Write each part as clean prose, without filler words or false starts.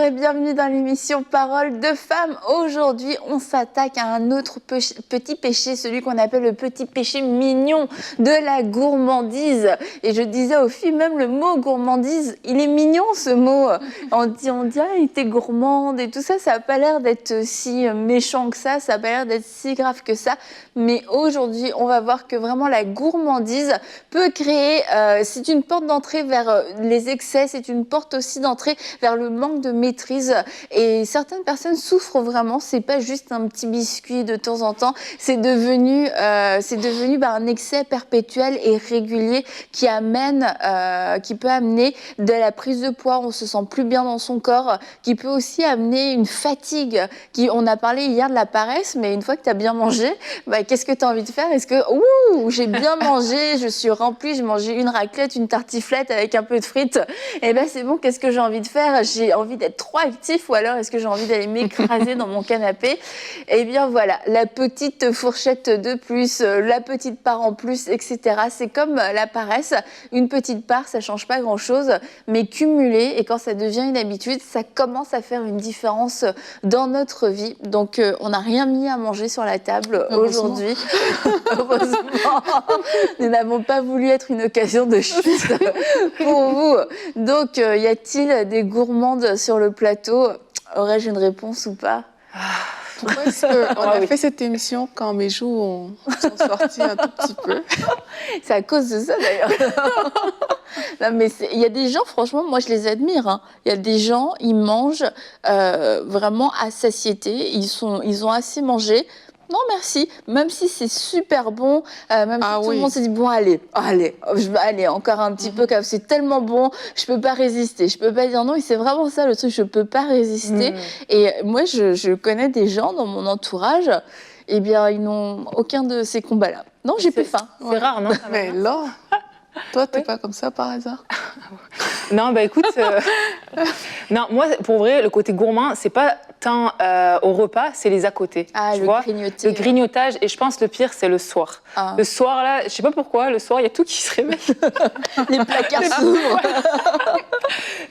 et bienvenue dans l'émission Parole de femmes. Aujourd'hui, on s'attaque à un autre petit péché, celui qu'on appelle le petit péché mignon de la gourmandise. Et je disais aux filles, même le mot gourmandise, il est mignon ce mot. On dit ah, il était gourmande et tout ça, ça n'a pas l'air d'être si méchant que ça n'a pas l'air d'être si grave que ça. Mais aujourd'hui, on va voir que vraiment la gourmandise peut créer, c'est une porte d'entrée vers les excès, c'est une porte aussi d'entrée vers le manque de maîtrise. Et certaines personnes souffrent vraiment, c'est pas juste un petit biscuit de temps en temps, c'est devenu un excès perpétuel et régulier qui peut amener de la prise de poids, on se sent plus bien dans son corps, qui peut aussi amener une fatigue. On a parlé hier de la paresse, mais une fois que tu as bien mangé, qu'est-ce que tu as envie de faire? Est-ce que j'ai bien mangé, je suis remplie, j'ai mangé une raclette, une tartiflette avec un peu de frites, et c'est bon, qu'est-ce que j'ai envie de faire? J'ai envie d'être trop actif, ou alors est-ce que j'ai envie d'aller m'écraser dans mon canapé? Eh bien voilà, la petite fourchette de plus, la petite part en plus, etc. C'est comme la paresse, une petite part, ça change pas grand-chose, mais cumulé, et quand ça devient une habitude, ça commence à faire une différence dans notre vie. Donc on n'a rien mis à manger sur la table aujourd'hui. Heureusement, nous n'avons pas voulu être une occasion de chute pour vous. Donc, y a-t-il des gourmandes sur le plateau? Aurais-je une réponse ou pas? Pourquoi est-ce qu'on a fait cette émission quand mes joues sont sorties un tout petit peu? C'est à cause de ça, d'ailleurs. Non, mais il y a des gens, franchement, moi, je les admire. Il y a des gens, ils mangent vraiment à satiété. Ils ont assez mangé. Non, merci. Même si c'est super bon, même si tout le monde se dit, bon, allez, encore un petit peu, car c'est tellement bon, je peux pas résister. Je peux pas dire non, et c'est vraiment ça le truc, je peux pas résister. Et moi, je connais des gens dans mon entourage, eh bien, ils n'ont aucun de ces combats-là. Non, j'ai plus faim. C'est rare, non? Mais là, toi, t'es pas comme ça par hasard? Non, écoute, non, moi, pour vrai, le côté gourmand, c'est pas tant au repas, c'est les à côté. Ah, tu vois, grignoter. Le grignotage, et je pense que le pire, c'est le soir. Ah. Le soir, là, je sais pas pourquoi, le soir, il y a tout qui se réveille. Les placards s'ouvrent.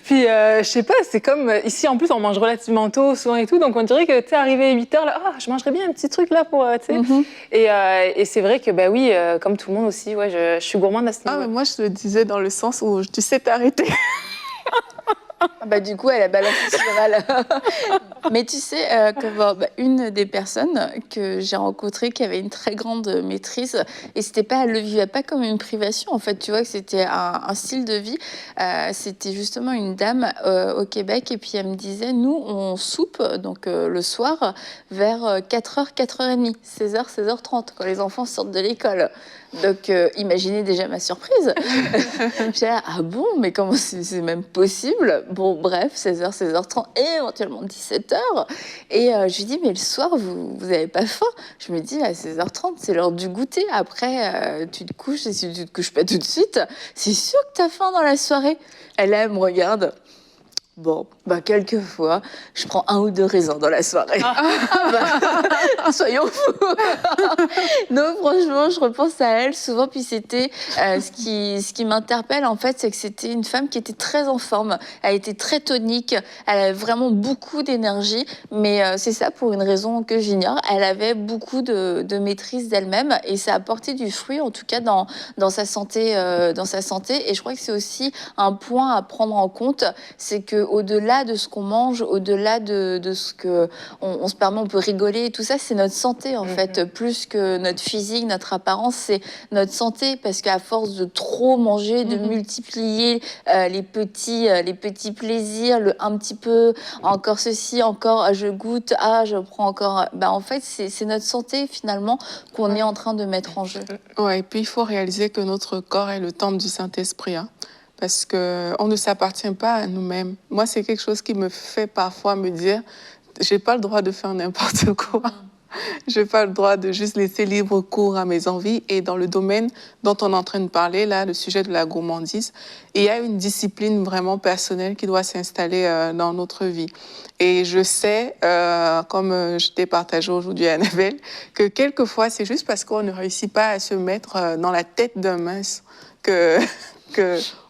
Puis, je sais pas, c'est comme, ici, en plus, on mange relativement tôt, souvent et tout, donc on dirait que, tu sais, arrivé à 8h, là, je mangerais bien un petit truc, là, pour, tu sais. Et c'est vrai que, oui, comme tout le monde aussi, ouais, je suis gourmande à ce niveau. Ah, mais moi, je le disais dans le sens où tu sais t'arrêter. Du coup, elle a balancé sur elle. Mais tu sais, une des personnes que j'ai rencontrées qui avait une très grande maîtrise, et elle le vivait pas comme une privation, en fait, tu vois, que c'était un style de vie. C'était justement une dame au Québec, et puis elle me disait, nous, on soupe donc le soir vers 4h, 4h30, 16h, 16h30, quand les enfants sortent de l'école. Donc, imaginez déjà ma surprise. J'ai dit, ah bon, mais comment c'est même possible? Bon, bref, 16h, 16h30, et éventuellement 17h. Et je lui dis, mais le soir, vous n'avez pas faim? Je me dis, à 16h30, c'est l'heure du goûter. Après, tu te couches, et si tu te couches pas tout de suite, c'est sûr que tu as faim dans la soirée. Elle me regarde. Bon, quelquefois, je prends 1 ou 2 raisins dans la soirée. Soyons fous. Non, franchement, je repense à elle souvent. Puis c'était ce qui m'interpelle, en fait, c'est que c'était une femme qui était très en forme. Elle était très tonique. Elle avait vraiment beaucoup d'énergie. Mais c'est ça pour une raison que j'ignore. Elle avait beaucoup de maîtrise d'elle-même, et ça a porté du fruit, en tout cas dans sa santé. Et je crois que c'est aussi un point à prendre en compte, c'est que au-delà de ce qu'on mange, au-delà de ce que on se permet, on peut rigoler et tout ça, c'est notre santé en fait, plus que notre physique, notre apparence, c'est notre santé, parce qu'à force de trop manger, de multiplier les petits plaisirs, un petit peu, encore ceci, encore je goûte, je prends encore, en fait c'est notre santé finalement qu'on est en train de mettre en jeu. Ouais, et puis il faut réaliser que notre corps est le temple du Saint-Esprit, parce qu'on ne s'appartient pas à nous-mêmes. Moi, c'est quelque chose qui me fait parfois me dire, j'ai pas le droit de faire n'importe quoi. J'ai pas le droit de juste laisser libre cours à mes envies. Et dans le domaine dont on est en train de parler, là, le sujet de la gourmandise, il y a une discipline vraiment personnelle qui doit s'installer dans notre vie. Et je sais, comme je t'ai partagé aujourd'hui à Annabelle, que quelquefois, c'est juste parce qu'on ne réussit pas à se mettre dans la tête d'un mince que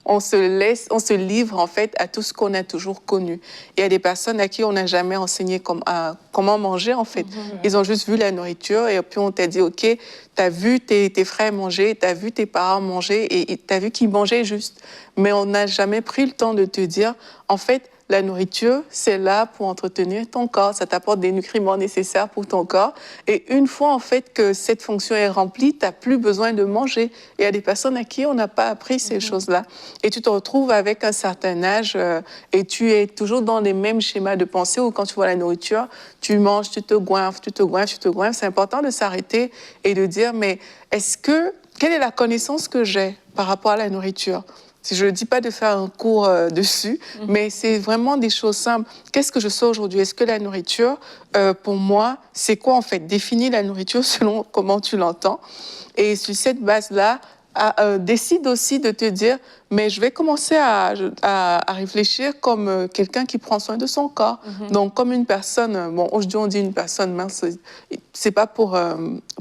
on se livre en fait à tout ce qu'on a toujours connu. Il y a des personnes à qui on n'a jamais enseigné comment manger en fait. Ils ont juste vu la nourriture et puis on t'a dit, OK, t'as vu tes frères manger, t'as vu tes parents manger et t'as vu qu'ils mangeaient juste. Mais on n'a jamais pris le temps de te dire, en fait, la nourriture, c'est là pour entretenir ton corps. Ça t'apporte des nutriments nécessaires pour ton corps. Et une fois, en fait, que cette fonction est remplie, tu n'as plus besoin de manger. Il y a des personnes à qui on n'a pas appris ces choses-là. Et tu te retrouves avec un certain âge et tu es toujours dans les mêmes schémas de pensée où quand tu vois la nourriture, tu manges, tu te goinfres, tu te goinfres, tu te goinfres. C'est important de s'arrêter et de dire, mais quelle est la connaissance que j'ai par rapport à la nourriture? Je ne dis pas de faire un cours dessus, mais c'est vraiment des choses simples. Qu'est-ce que je sais aujourd'hui? Est-ce que la nourriture, pour moi, c'est quoi en fait? Définis la nourriture selon comment tu l'entends. Et sur cette base-là, décide aussi de te dire, mais je vais commencer à réfléchir comme quelqu'un qui prend soin de son corps. Donc, comme une personne, bon, aujourd'hui on dit une personne mince, c'est pas pour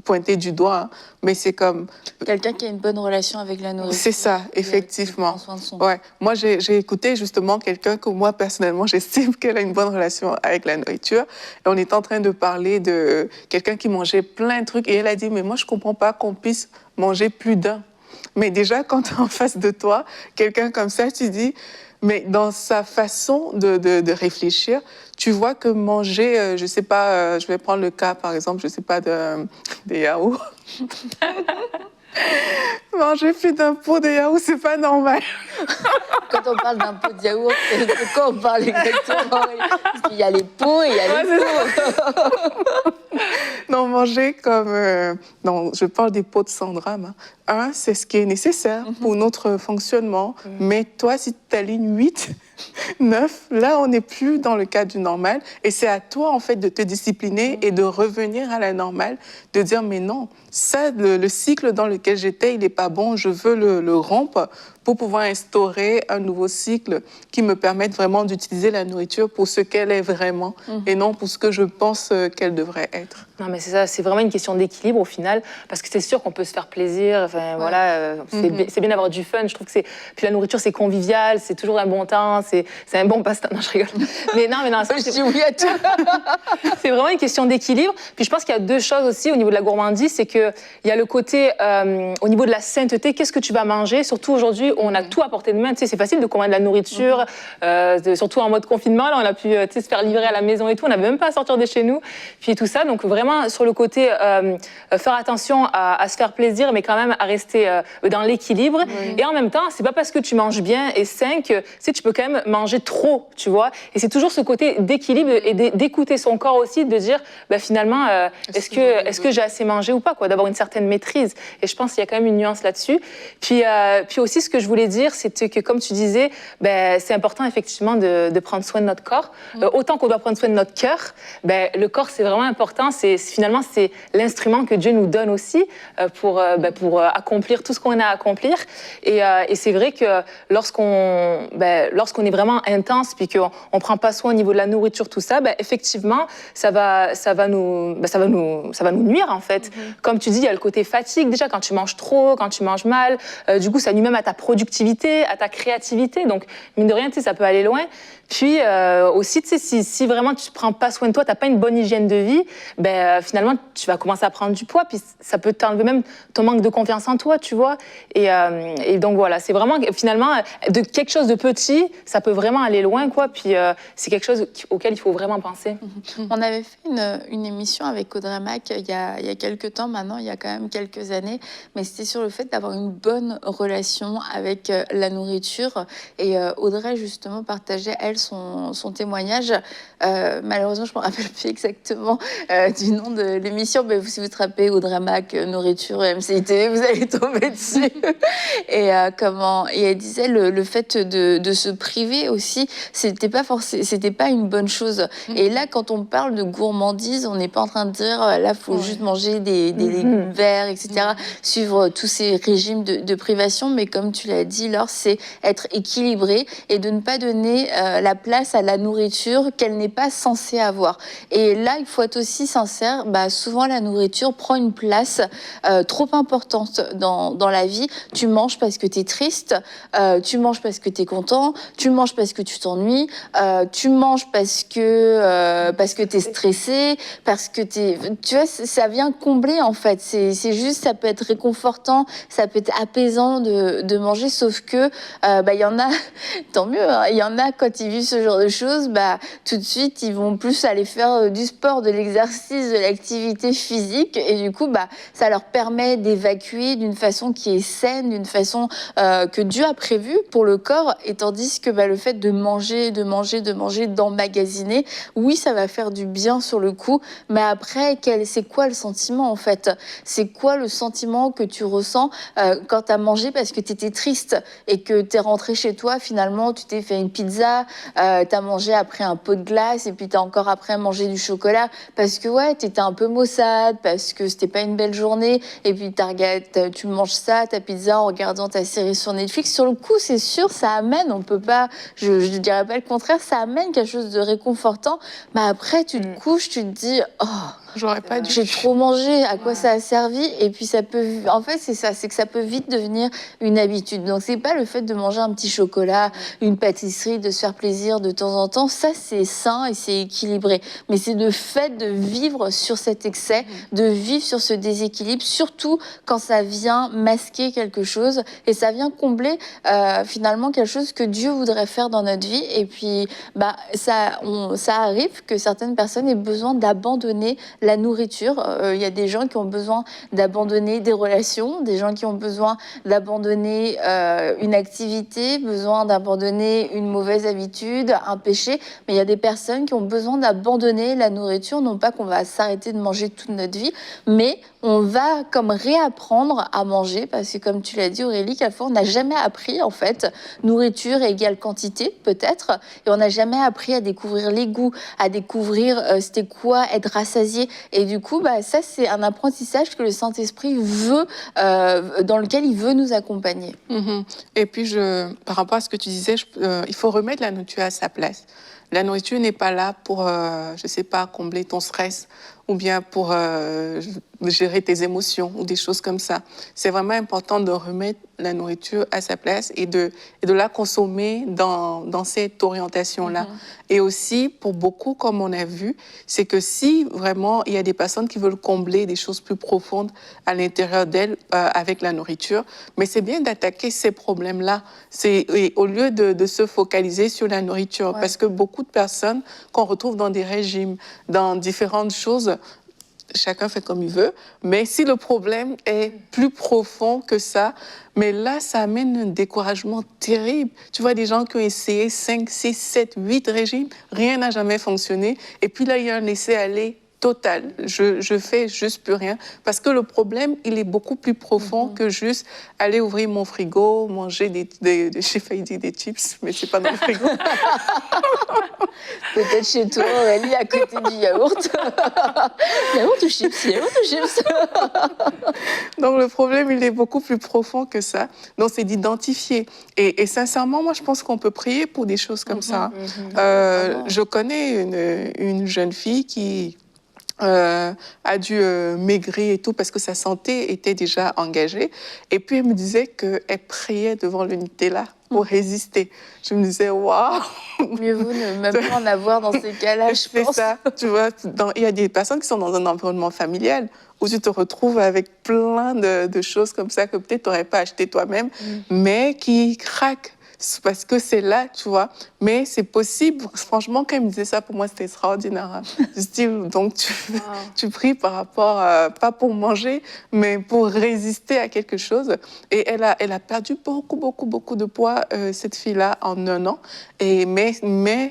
pointer du doigt, hein, mais c'est comme... Quelqu'un qui a une bonne relation avec la nourriture. C'est ça, effectivement. Qui prend soin de son... Ouais. Moi, j'ai écouté justement quelqu'un que moi, personnellement, j'estime qu'elle a une bonne relation avec la nourriture. Et on est en train de parler de quelqu'un qui mangeait plein de trucs. Et elle a dit, mais moi, je comprends pas qu'on puisse manger plus d'un. Mais déjà, quand tu es en face de toi, quelqu'un comme ça, tu dis, mais dans sa façon de réfléchir, tu vois que manger, je sais pas, je vais prendre le cas, par exemple, je sais pas, des yaourts. Manger plus d'un pot de yaourt, c'est pas normal. Quand on parle d'un pot de yaourt, de quoi on parle exactement? Parce qu'il y a les pots et il y a les pots. Non, manger comme... non, je parle des pots de 100 grammes. Hein. C'est ce qui est nécessaire pour notre fonctionnement. Mais toi, si tu alignes 8, 9, là, on n'est plus dans le cadre du normal. Et c'est à toi, en fait, de te discipliner et de revenir à la normale, de dire, mais non, ça, le cycle dans lequel j'étais, il n'est pas bon, je veux le rompre pour pouvoir instaurer un nouveau cycle qui me permette vraiment d'utiliser la nourriture pour ce qu'elle est vraiment et non pour ce que je pense qu'elle devrait être. Non, mais c'est ça, c'est vraiment une question d'équilibre au final, parce que c'est sûr qu'on peut se faire plaisir, enfin voilà, c'est bien d'avoir du fun, je trouve que c'est... Puis la nourriture, c'est convivial, c'est toujours un bon temps, c'est un bon passe-temps, non, je rigole. Mais non, Je dis oui à tout. C'est vraiment une question d'équilibre. Puis je pense qu'il y a deux choses aussi au niveau de la gourmandise, c'est qu'il y a le côté, au niveau de la sainteté, qu'est-ce que tu vas manger, surtout aujourd'hui, on a tout à portée de main, tu sais, c'est facile de commander de la nourriture, surtout en mode confinement, là, on a pu se faire livrer à la maison et tout, on n'avait même pas à sortir de chez nous, puis tout ça, donc vraiment sur le côté faire attention à se faire plaisir, mais quand même à rester dans l'équilibre, et en même temps, c'est pas parce que tu manges bien et sain que tu peux quand même manger trop, tu vois, et c'est toujours ce côté d'équilibre et d'écouter son corps aussi, de dire, bah, finalement, est-ce que j'ai assez mangé ou pas, quoi, d'avoir une certaine maîtrise, et je pense qu'il y a quand même une nuance là-dessus, puis aussi ce que je voulais dire, c'est que comme tu disais, ben, c'est important effectivement de prendre soin de notre corps. Autant qu'on doit prendre soin de notre cœur, ben, le corps c'est vraiment important. Finalement, c'est l'instrument que Dieu nous donne aussi pour accomplir tout ce qu'on a à accomplir. Et c'est vrai que lorsqu'on est vraiment intense puis qu'on prend pas soin au niveau de la nourriture, tout ça, ben, effectivement, ça va nous nuire en fait. Comme tu dis, il y a le côté fatigue. Déjà, quand tu manges trop, quand tu manges mal, du coup, ça nuit même à ta productivité, à ta créativité. Donc, mine de rien, ça peut aller loin. Puis aussi, si vraiment tu ne prends pas soin de toi, tu n'as pas une bonne hygiène de vie, ben, finalement, tu vas commencer à prendre du poids. Puis ça peut t'enlever même ton manque de confiance en toi, tu vois. Et donc, voilà, c'est vraiment, finalement, de quelque chose de petit, ça peut vraiment aller loin, quoi. Puis c'est quelque chose auquel il faut vraiment penser. On avait fait une émission avec Audrey Mac il y a quelques temps, maintenant, il y a quand même quelques années, mais c'était sur le fait d'avoir une bonne relation avec la nourriture. Et Audrey, justement, partageait, elle, son témoignage. Malheureusement, je ne me rappelle plus exactement du nom de l'émission, mais si vous tapez Audrey Mac, nourriture, MCIT, vous allez tomber dessus. Et elle disait le fait de se priver aussi, c'était pas une bonne chose. Et là, quand on parle de gourmandise, on n'est pas en train de dire là, faut juste manger des légumes verts, etc. Suivre tous ces régimes de privation, mais comme tu l'as dit, Laure, c'est être équilibré et de ne pas donner la place à la nourriture qu'elle n'est pas censée avoir. Et là, il faut être aussi sincère contraire, souvent la nourriture prend une place trop importante dans la vie. Tu manges parce que tu es triste, tu manges parce que tu es content, tu manges parce que tu t'ennuies, tu manges parce que tu es stressé, parce que tu vois, ça vient combler en fait. C'est juste, ça peut être réconfortant, ça peut être apaisant de manger, sauf que il y en a, tant mieux, hein, il y en a quand ils vivent ce genre de choses, tout de suite ils vont plus aller faire du sport, de l'exercice, de l'activité physique, et du coup ça leur permet d'évacuer d'une façon qui est saine, d'une façon que Dieu a prévue pour le corps, et tandis que le fait de manger, d'emmagasiner, oui, ça va faire du bien sur le coup, mais après, c'est quoi le sentiment en fait? C'est quoi le sentiment que tu ressens quand tu as mangé parce que tu étais triste et que tu es rentré chez toi, finalement, tu t'es fait une pizza, tu as mangé après un pot de glace, et puis tu as encore après mangé du chocolat parce que tu étais un peu maussade, parce que c'était pas une belle journée, et puis tu manges ça, ta pizza, en regardant ta série sur Netflix. Sur le coup, c'est sûr, ça amène, on peut pas, je dirais pas le contraire, ça amène quelque chose de réconfortant, mais après tu te couches, tu te dis oh, j'aurais pas dû. J'ai trop mangé, à quoi ça a servi? Et puis ça peut, en fait, c'est ça, c'est que ça peut vite devenir une habitude. Donc c'est pas le fait de manger un petit chocolat, une pâtisserie, de se faire plaisir de temps en temps. Ça c'est sain et c'est équilibré. Mais c'est le fait de vivre sur cet excès, de vivre sur ce déséquilibre, surtout quand ça vient masquer quelque chose et ça vient combler finalement quelque chose que Dieu voudrait faire dans notre vie. Et puis ça arrive que certaines personnes aient besoin d'abandonner la nourriture. Il y a des gens qui ont besoin d'abandonner des relations, des gens qui ont besoin d'abandonner une activité, besoin d'abandonner une mauvaise habitude, un péché. Mais il y a des personnes qui ont besoin d'abandonner la nourriture, non pas qu'on va s'arrêter de manger toute notre vie, mais on va comme réapprendre à manger, parce que comme tu l'as dit Aurélie, quelquefois on n'a jamais appris en fait. Nourriture égale quantité peut-être, et on n'a jamais appris à découvrir les goûts, à découvrir c'était quoi être rassasié. Et du coup, ça c'est un apprentissage que le Saint-Esprit veut, dans lequel il veut nous accompagner. Et puis par rapport à ce que tu disais, il faut remettre la nourriture à sa place. La nourriture n'est pas là pour, je sais pas, combler ton stress ou bien pour gérer tes émotions ou des choses comme ça. C'est vraiment important de remettre la nourriture à sa place et de la consommer dans cette orientation-là. Et aussi, pour beaucoup, comme on a vu, c'est que si vraiment il y a des personnes qui veulent combler des choses plus profondes à l'intérieur d'elles avec la nourriture, mais c'est bien d'attaquer ces problèmes-là. Et au lieu de se focaliser sur la nourriture, parce que beaucoup de personnes qu'on retrouve dans des régimes, dans différentes choses, chacun fait comme il veut, mais si le problème est plus profond que ça, mais là, ça amène un découragement terrible. Tu vois des gens qui ont essayé 5, 6, 7, 8 régimes, rien n'a jamais fonctionné, et puis là, il y a un laisser-aller total. Je fais juste plus rien, parce que le problème, il est beaucoup plus profond que juste aller ouvrir mon frigo, manger j'ai failli dire des chips, mais c'est pas dans le frigo. Peut-être chez toi, Aurélie, à côté du yaourt. Yaourt ou chips? Yaourt ou chips? Donc le problème, il est beaucoup plus profond que ça. Donc c'est d'identifier. Et sincèrement, moi, je pense qu'on peut prier pour des choses comme ça. Je connais une jeune fille qui a dû maigrir et tout parce que sa santé était déjà engagée. Et puis elle me disait qu'elle priait devant le Nutella pour résister. Je me disais, waouh! Mieux vaut ne même pas en avoir dans ces cas-là, je pense. C'est ça, tu vois. Il y a des personnes qui sont dans un environnement familial où tu te retrouves avec plein de choses comme ça que peut-être tu n'aurais pas acheté toi-même, mais qui craquent. Parce que c'est là, tu vois. Mais c'est possible. Franchement, quand elle me disait ça, pour moi, c'était extraordinaire. Donc, tu pries par rapport, pas pour manger, mais pour résister à quelque chose. Et elle a perdu beaucoup de poids, cette fille-là, en 1 an. Mais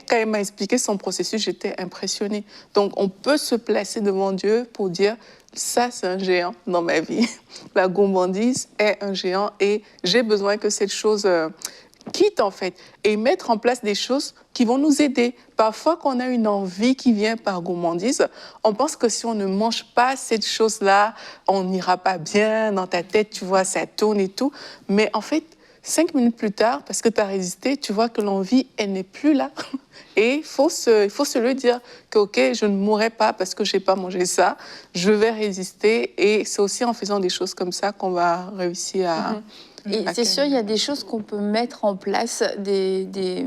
quand elle m'a expliqué son processus, j'étais impressionnée. Donc, on peut se placer devant Dieu pour dire, ça, c'est un géant dans ma vie. La gourmandise est un géant et j'ai besoin que cette chose quitte, en fait, et mettre en place des choses qui vont nous aider. Parfois, quand on a une envie qui vient par gourmandise, on pense que si on ne mange pas cette chose-là, on n'ira pas bien dans ta tête, tu vois, ça tourne et tout. Mais en fait, 5 minutes plus tard, parce que tu as résisté, tu vois que l'envie, elle n'est plus là. Et il faut se le dire que, OK, je ne mourrai pas parce que je n'ai pas mangé ça, je vais résister. Et c'est aussi en faisant des choses comme ça qu'on va réussir à... Et c'est sûr, il y a des choses qu'on peut mettre en place, des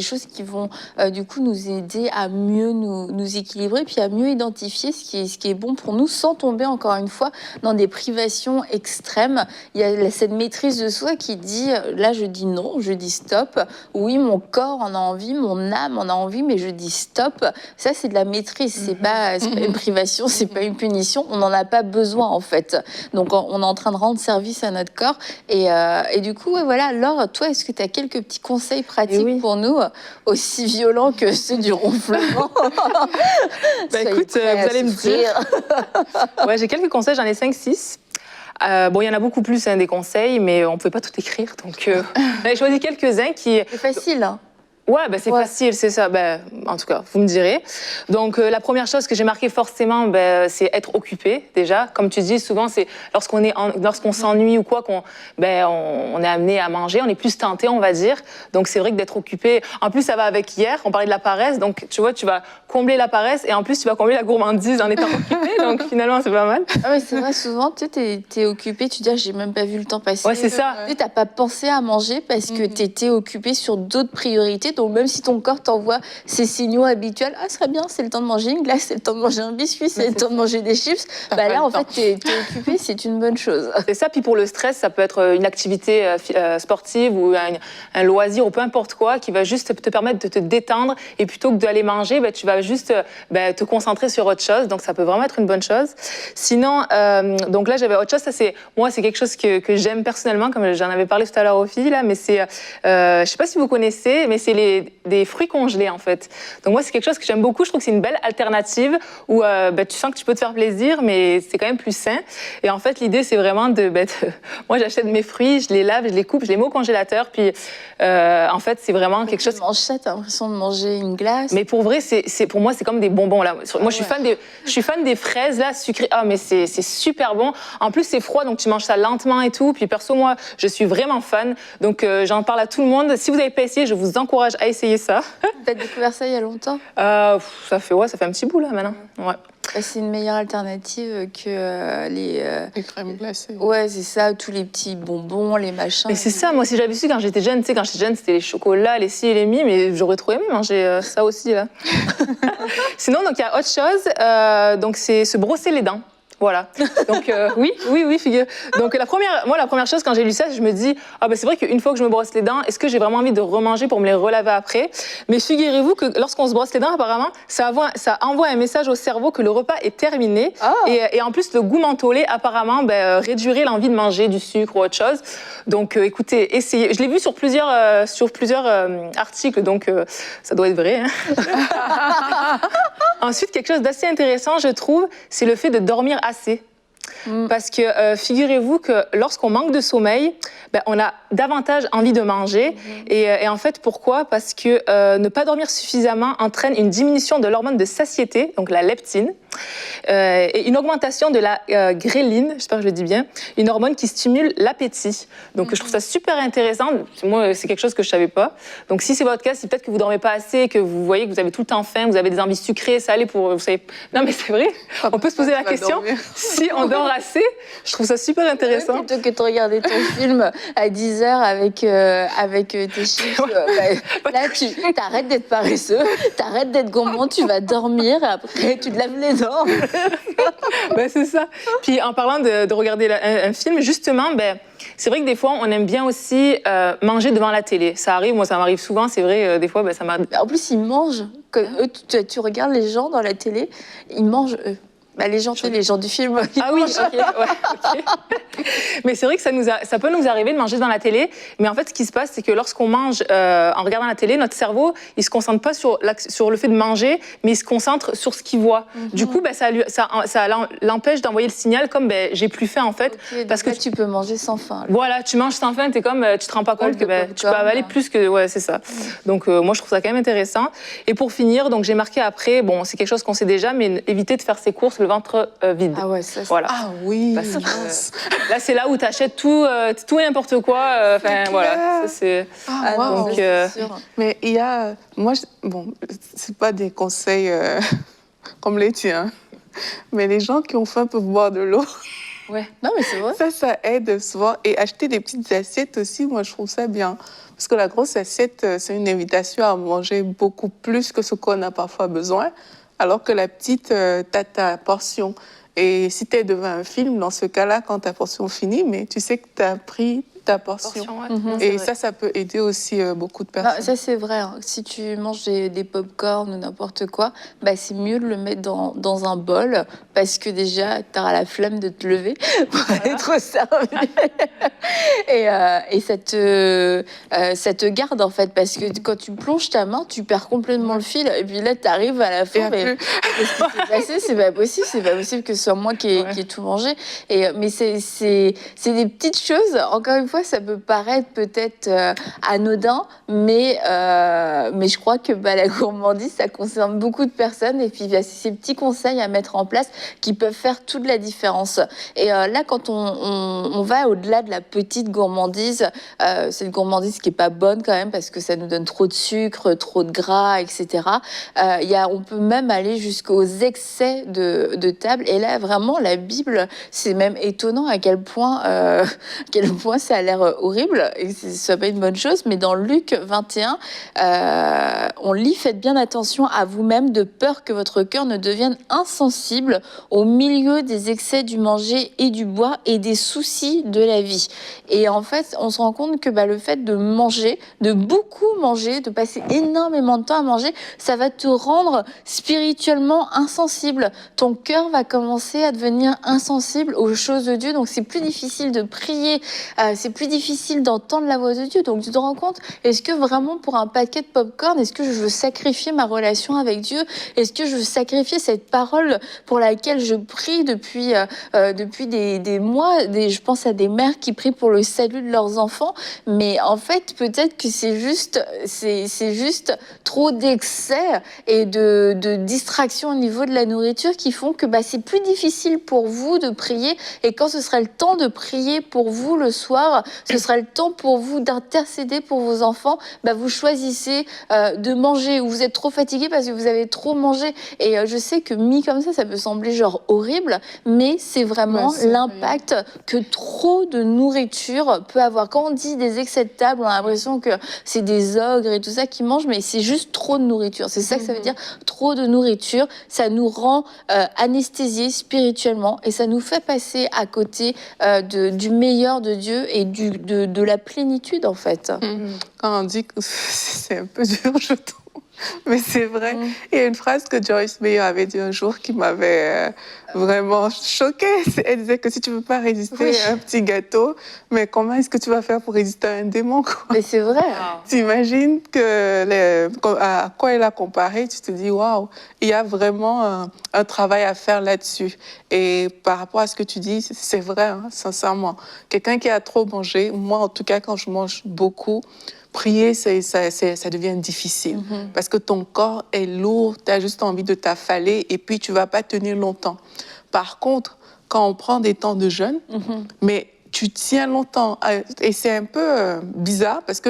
choses qui vont du coup nous aider à mieux nous équilibrer, puis à mieux identifier ce qui est bon pour nous, sans tomber encore une fois dans des privations extrêmes. Il y a cette maîtrise de soi qui dit, là je dis non, je dis stop. Oui, mon corps en a envie, mon âme en a envie, mais je dis stop. Ça, c'est de la maîtrise, c'est pas une privation, c'est pas une punition. On n'en a pas besoin en fait. Donc on est en train de rendre service à notre corps. Et du coup, ouais, voilà. Laure, toi, est-ce que tu as quelques petits conseils pratiques pour nous, aussi violents que ceux du ronflement? Écoute, vous allez me dire. Ouais, j'ai quelques conseils, j'en ai 5-6. Bon, il y en a beaucoup plus des conseils, mais on ne pouvait pas tout écrire. Donc, j'ai choisi quelques-uns qui... C'est facile, hein? Ouais, c'est facile, c'est ça. En tout cas, vous me direz. Donc, la première chose que j'ai marquée forcément, c'est être occupé, déjà. Comme tu dis, souvent, c'est lorsqu'on s'ennuie ou quoi, on est amené à manger, on est plus tenté, on va dire. Donc, c'est vrai que d'être occupé... En plus, ça va avec hier, on parlait de la paresse. Donc, tu vois, tu vas combler la paresse et en plus, tu vas combler la gourmandise en étant occupé. Donc, finalement, c'est pas mal. Ah oui, c'est vrai, souvent, tu es occupé, tu dis, j'ai même pas vu le temps passer. Ouais, c'est ça. Tu n'as pas pensé à manger parce que tu étais occupé sur d'autres priorités. Donc, même si ton corps t'envoie ces signaux habituels, ah, ce serait bien, c'est le temps de manger une glace, c'est le temps de manger un biscuit, c'est le temps de manger des chips, là, en fait, tu es occupé, c'est une bonne chose. C'est ça. Puis pour le stress, ça peut être une activité sportive ou un loisir ou peu importe quoi qui va juste te permettre de te détendre. Et plutôt que d'aller manger, tu vas juste te concentrer sur autre chose. Donc, ça peut vraiment être une bonne chose. Sinon, donc là, j'avais autre chose. Ça, c'est quelque chose que j'aime personnellement, comme j'en avais parlé tout à l'heure aux filles, là, mais c'est, je sais pas si vous connaissez, mais c'est des fruits congelés, en fait. Donc, moi, c'est quelque chose que j'aime beaucoup. Je trouve que c'est une belle alternative où tu sens que tu peux te faire plaisir, mais c'est quand même plus sain. Et en fait, l'idée, c'est vraiment moi, j'achète mes fruits, je les lave, je les coupe, je les mets au congélateur. Puis, en fait, c'est vraiment quelque chose... Tu manges ça, t'as l'impression de manger une glace. Mais pour vrai, pour moi, c'est comme des bonbons, là. Moi, je suis fan des fraises, là, sucrées. Ah, mais c'est super bon. En plus, c'est froid, donc tu manges ça lentement et tout. Puis, perso, moi, je suis vraiment fan. Donc, j'en parle à tout le monde. Si vous n'avez pas essayé, je vous encourage à essayer ça. T'as découvert ça il y a longtemps? Ça fait un petit bout, là, maintenant. Ouais. C'est une meilleure alternative que les crèmes glacées. Ouais, c'est ça, tous les petits bonbons, les machins. Mais c'est ça, moi, si j'avais su quand j'étais jeune, c'était les chocolats, les ci et les mi, mais j'aurais trop aimé manger ça aussi, là. Sinon, donc, il y a autre chose, donc c'est se brosser les dents. Voilà. Donc, oui, figure. Donc, la première chose, quand j'ai lu ça, je me dis, c'est vrai qu'une fois que je me brosse les dents, est-ce que j'ai vraiment envie de remanger pour me les relaver après? Mais figurez-vous que lorsqu'on se brosse les dents, apparemment, ça envoie un message au cerveau que le repas est terminé. Oh. Et en plus, le goût mentholé, apparemment, réduirait l'envie de manger du sucre ou autre chose. Donc, écoutez, essayez. Je l'ai vu sur plusieurs articles, donc ça doit être vrai. Hein? Ensuite, quelque chose d'assez intéressant, je trouve, c'est le fait de dormir assez. Parce que figurez-vous que lorsqu'on manque de sommeil, on a davantage envie de manger. Et en fait, pourquoi? Parce que ne pas dormir suffisamment entraîne une diminution de l'hormone de satiété, donc la leptine, et une augmentation de la gréline, j'espère que je le dis bien, une hormone qui stimule l'appétit. Donc je trouve ça super intéressant. Moi, c'est quelque chose que je ne savais pas. Donc si c'est votre cas, c'est peut-être que vous ne dormez pas assez, que vous voyez que vous avez tout le temps faim, vous avez des envies sucrées, salées pour... Vous savez... Non, mais c'est vrai, on peut se poser la question. Si on dort assez, je trouve ça super intéressant. Plutôt que de regarder ton film à 10h avec tes chips, là, tu arrêtes d'être paresseux, tu arrêtes d'être gourmand, tu vas dormir, après tu te laves les dents. C'est ça. Puis en parlant de regarder un film, justement, c'est vrai que des fois, on aime bien aussi manger devant la télé. Ça arrive, moi ça m'arrive souvent, c'est vrai, des fois, ça m'arrive. En plus, ils mangent. Tu regardes les gens dans la télé, ils mangent eux. Les gens du film. Ah oui, ok. Mais c'est vrai que ça peut nous arriver de manger dans la télé. Mais en fait, ce qui se passe, c'est que lorsqu'on mange en regardant la télé, notre cerveau, il se concentre pas sur le fait de manger, mais il se concentre sur ce qu'il voit. Du coup, ça l'empêche d'envoyer le signal comme j'ai plus faim en fait. Okay, parce que tu peux manger sans faim. Alors. Voilà, tu manges sans faim, tu te rends pas compte que tu peux avaler plus que. Ouais, c'est ça. Donc moi, je trouve ça quand même intéressant. Et pour finir, donc j'ai marqué après, c'est quelque chose qu'on sait déjà, mais éviter de faire ses courses le ventre vide. Ah ouais, ça. Voilà. Ah oui. Là, c'est là où tu achètes tout et n'importe quoi. Enfin, voilà. Ça, c'est... Ah, wow. Donc, c'est sûr. Mais il y a... Moi, bon, c'est pas des conseils comme les tiens, mais les gens qui ont faim peuvent boire de l'eau. Ouais. Non, mais c'est vrai. Ça aide souvent. Et acheter des petites assiettes aussi, moi, je trouve ça bien. Parce que la grosse assiette, c'est une invitation à manger beaucoup plus que ce qu'on a parfois besoin. Alors que la petite, t'as ta portion. Et si tu es devant un film, dans ce cas-là, quand ta portion finit, mais tu sais que tu as pris ta portion. Et ça peut aider aussi beaucoup de personnes. Non, ça, c'est vrai. Hein. Si tu manges des pop-corn ou n'importe quoi, bah, c'est mieux de le mettre dans un bol parce que déjà, tu auras la flemme de te lever pour être servi. Et ça te garde, en fait, parce que quand tu plonges ta main, tu perds complètement le fil. Et puis là, tu arrives à la fin, mais qu'est-ce qui s'est passé? C'est pas possible. C'est pas possible que ce soit moi qui ai tout mangé. Mais c'est des petites choses. Encore une fois, ça peut paraître peut-être anodin, mais je crois que la gourmandise, ça concerne beaucoup de personnes. Et puis, c'est ces petits conseils à mettre en place qui peuvent faire toute la différence. Et là, quand on va au-delà de la petite gourmandise, cette gourmandise qui n'est pas bonne quand même parce que ça nous donne trop de sucre, trop de gras, etc. On peut même aller jusqu'aux excès de table. Et là, vraiment, la Bible, c'est même étonnant à quel point ça a l'air horrible et que ce ne soit pas une bonne chose. Mais dans Luc 21, on lit « Faites bien attention à vous-même de peur que votre cœur ne devienne insensible au milieu des excès du manger et du boire et des soucis de la vie. » Et en fait, on se rend compte que le fait de manger, de beaucoup manger, de passer énormément de temps à manger, ça va te rendre spirituellement insensible. Ton cœur va commencer à devenir insensible aux choses de Dieu. Donc, c'est plus difficile de prier, c'est plus difficile d'entendre la voix de Dieu. Donc, tu te rends compte, est-ce que vraiment pour un paquet de pop-corn, est-ce que je veux sacrifier ma relation avec Dieu? Est-ce que je veux sacrifier cette parole pour laquelle je prie depuis des mois? Je pense à des mères qui prient pour le salut de leurs enfants, mais en fait, peut-être que c'est juste trop d'excès et de distraction au niveau de la nourriture qui font que c'est plus difficile pour vous de prier. Et quand ce sera le temps de prier pour vous le soir, ce sera le temps pour vous d'intercéder pour vos enfants, vous choisissez de manger ou vous êtes trop fatigué parce que vous avez trop mangé. Et je sais que mis comme ça peut sembler genre horrible, mais c'est vraiment l'impact que trop de nourriture peut avoir. Quand on dit des excès de table, on a l'impression que c'est des ogres et tout ça qui mangent, mais c'est juste trop de nourriture. C'est ça que ça veut dire, trop de nourriture. Ça nous rend anesthésiés spirituellement et ça nous fait passer à côté du meilleur de Dieu et de la plénitude, en fait. Quand on dit que c'est un peu dur, je trouve. Mais c'est vrai. Il y a une phrase que Joyce Meyer avait dit un jour qui m'avait vraiment choquée. Elle disait que si tu ne peux pas résister à un petit gâteau, mais comment est-ce que tu vas faire pour résister à un démon, quoi? Mais c'est vrai. Tu imagines à quoi elle a comparé, tu te dis, waouh, il y a vraiment un travail à faire là-dessus. Et par rapport à ce que tu dis, c'est vrai, hein, sincèrement. Quelqu'un qui a trop mangé, moi en tout cas, quand je mange beaucoup, prier, ça devient difficile parce que ton corps est lourd, tu as juste envie de t'affaler et puis tu ne vas pas tenir longtemps. Par contre, quand on prend des temps de jeûne, mais tu tiens longtemps. Et c'est un peu bizarre parce que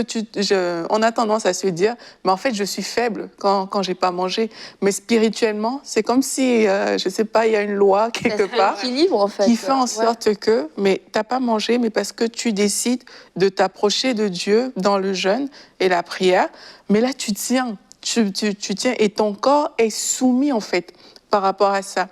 on a tendance à se dire, mais en fait, je suis faible quand je n'ai pas mangé. Mais spirituellement, c'est comme si, je ne sais pas, il y a une loi quelque part en fait, qui fait en sorte que, mais tu n'as pas mangé, mais parce que tu décides de t'approcher de Dieu dans le jeûne et la prière. Mais là, tu tiens. Tu tiens et ton corps est soumis, en fait, par rapport à ça.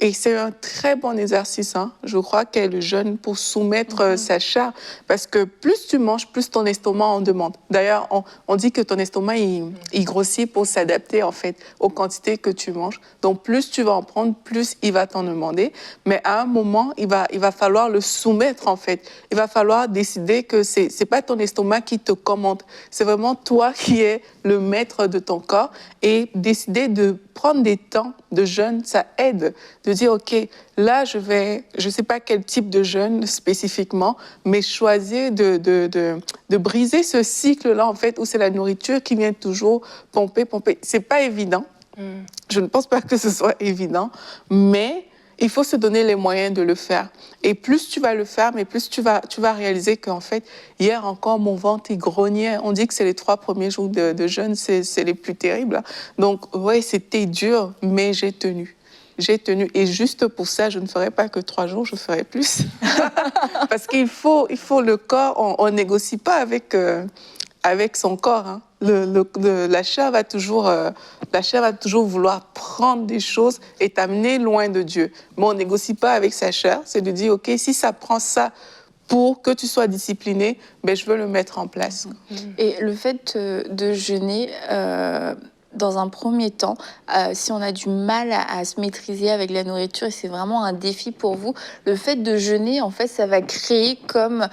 Et c'est un très bon exercice, hein. Je crois qu'est le jeûne pour soumettre sa chair. Parce que plus tu manges, plus ton estomac en demande. D'ailleurs, on dit que ton estomac, il grossit pour s'adapter, en fait, aux quantités que tu manges. Donc, plus tu vas en prendre, plus il va t'en demander. Mais à un moment, il va falloir le soumettre, en fait. Il va falloir décider que c'est pas ton estomac qui te commande. C'est vraiment toi qui es le maître de ton corps. Et décider de prendre des temps de jeûne, ça aide de dire, OK, là, je ne sais pas quel type de jeûne spécifiquement, mais choisir de briser ce cycle-là, en fait, où c'est la nourriture qui vient toujours pomper. C'est pas évident. Je ne pense pas que ce soit évident, mais Il faut se donner les moyens de le faire. Et plus tu vas le faire, mais plus tu vas réaliser qu'en fait, hier encore, mon ventre, il grognait. On dit que c'est les 3 premiers jours de jeûne, c'est les plus terribles. Donc, ouais, c'était dur, mais j'ai tenu. J'ai tenu. Et juste pour ça, je ne ferai pas que 3 jours, je ferai plus. Parce qu'il faut le corps, on négocie pas avec son corps. Hein. La chair va toujours vouloir prendre des choses et t'amener loin de Dieu. Mais on négocie pas avec sa chair. C'est de dire, OK, si ça prend ça pour que tu sois discipliné, ben, je veux le mettre en place. Et le fait de jeûner, dans un premier temps, si on a du mal à se maîtriser avec la nourriture et c'est vraiment un défi pour vous, le fait de jeûner, en fait, ça va créer comme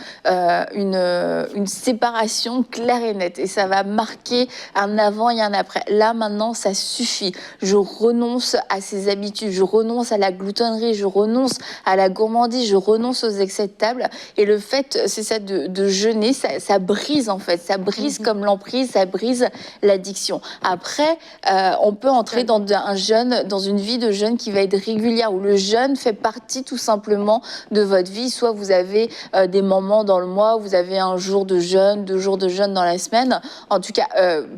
une séparation claire et nette et ça va marquer un avant et un après. Là, maintenant, ça suffit. Je renonce à ces habitudes, je renonce à la gloutonnerie, je renonce à la gourmandise, je renonce aux excès de table. Et le fait, c'est ça, de jeûner, ça brise, en fait. Ça brise comme l'emprise, ça brise l'addiction. Après, on peut entrer dans un jeûne, dans une vie de jeûne qui va être régulière, où le jeûne fait partie tout simplement de votre vie. Soit vous avez des moments dans le mois, où vous avez un jour de jeûne, 2 jours de jeûne dans la semaine. En tout cas,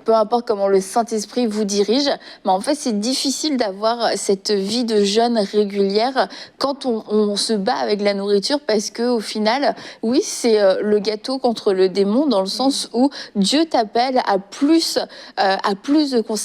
peu importe comment le Saint-Esprit vous dirige, mais en fait, c'est difficile d'avoir cette vie de jeûne régulière quand on se bat avec la nourriture, parce que au final, oui, c'est le gâteau contre le démon, dans le sens où Dieu t'appelle à plus de consécration.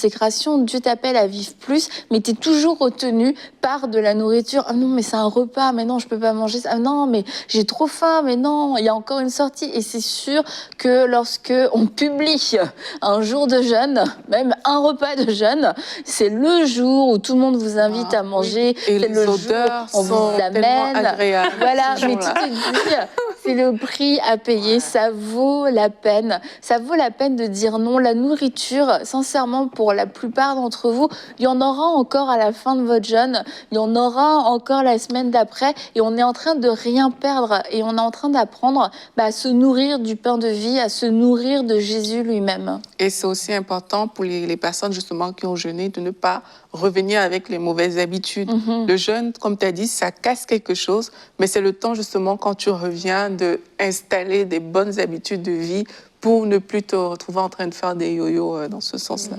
Dieu t'appelle à vivre plus, mais tu es toujours retenu par de la nourriture. Ah non, mais c'est un repas, mais non, je peux pas manger ça. Ah non, mais j'ai trop faim, mais non, il y a encore une sortie. Et c'est sûr que lorsque on publie un jour de jeûne, même un repas de jeûne, c'est le jour où tout le monde vous invite à manger. Oui. Et les odeurs on sont vous amène. Agréables. Voilà, mais tu te dis, c'est le prix à payer, ça vaut la peine. Ça vaut la peine de dire non. La nourriture, sincèrement, pour la plupart d'entre vous, il y en aura encore à la fin de votre jeûne, il y en aura encore la semaine d'après, et on est en train de rien perdre, et on est en train d'apprendre à se nourrir du pain de vie, à se nourrir de Jésus lui-même. Et c'est aussi important pour les personnes justement qui ont jeûné de ne pas revenir avec les mauvaises habitudes. Le jeûne, comme tu as dit, ça casse quelque chose, mais c'est le temps justement quand tu reviens d'installer des bonnes habitudes de vie pour ne plus te retrouver en train de faire des yo-yo dans ce sens-là.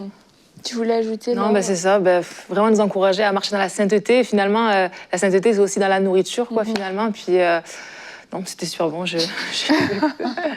Tu voulais ajouter? Non, c'est ça. Vraiment nous encourager à marcher dans la sainteté. Finalement, la sainteté, c'est aussi dans la nourriture, quoi, finalement. Puis, non, c'était super bon.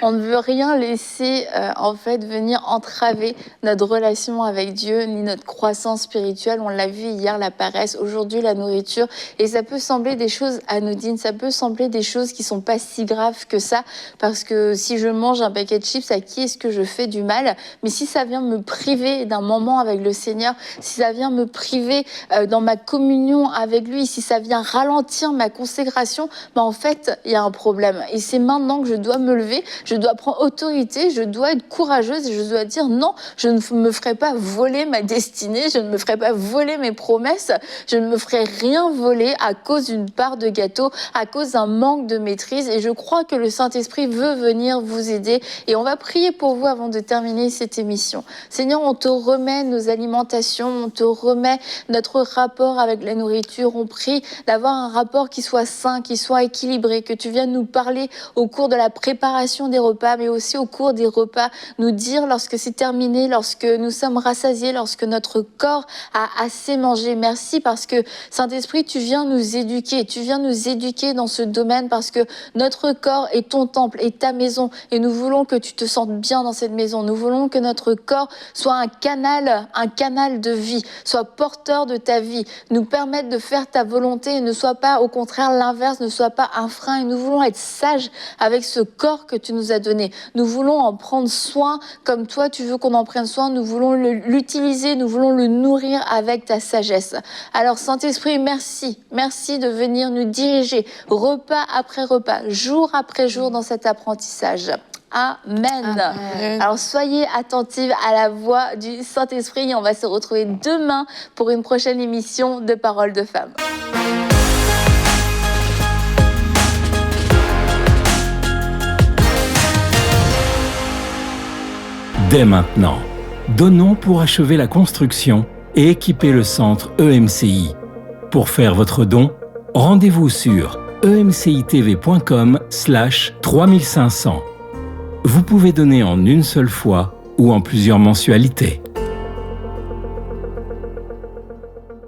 On ne veut rien laisser, en fait, venir entraver notre relation avec Dieu, ni notre croissance spirituelle. On l'a vu hier, la paresse, aujourd'hui, la nourriture. Et ça peut sembler des choses anodines, ça peut sembler des choses qui sont pas si graves que ça. Parce que si je mange un paquet de chips, à qui est-ce que je fais du mal? Mais si ça vient me priver d'un moment avec le Seigneur, si ça vient me priver dans ma communion avec lui, si ça vient ralentir ma consécration, en fait, il y a un problème. Et c'est maintenant que je dois me lever, je dois prendre autorité, je dois être courageuse et je dois dire non, je ne me ferai pas voler ma destinée, je ne me ferai pas voler mes promesses, je ne me ferai rien voler à cause d'une part de gâteau, à cause d'un manque de maîtrise. Et je crois que le Saint-Esprit veut venir vous aider. Et on va prier pour vous avant de terminer cette émission. Seigneur, on te remet nos alimentations, on te remet notre rapport avec la nourriture. On prie d'avoir un rapport qui soit sain, qui soit équilibré, que tu viennes nous parler au cours de la préparation des repas, mais aussi au cours des repas, nous dire lorsque c'est terminé, lorsque nous sommes rassasiés, lorsque notre corps a assez mangé. Merci parce que Saint-Esprit, tu viens nous éduquer dans ce domaine, parce que notre corps est ton temple, est ta maison, et nous voulons que tu te sentes bien dans cette maison. Nous voulons que notre corps soit un canal de vie, soit porteur de ta vie, nous permette de faire ta volonté et ne soit pas au contraire l'inverse, ne soit pas un frein. Et nous voulons être sages avec ce corps que tu nous as donné. Nous voulons en prendre soin comme toi tu veux qu'on en prenne soin. Nous voulons l'utiliser, nous voulons le nourrir avec ta sagesse. Alors Saint-Esprit, merci de venir nous diriger repas après repas, jour après jour dans cet apprentissage. Amen. Amen. Alors soyez attentifs à la voix du Saint-Esprit. On va se retrouver demain pour une prochaine émission de Paroles de Femmes. Dès maintenant, donnons pour achever la construction et équiper le centre EMCI. Pour faire votre don, rendez-vous sur emcitv.com/3500. Vous pouvez donner en une seule fois ou en plusieurs mensualités.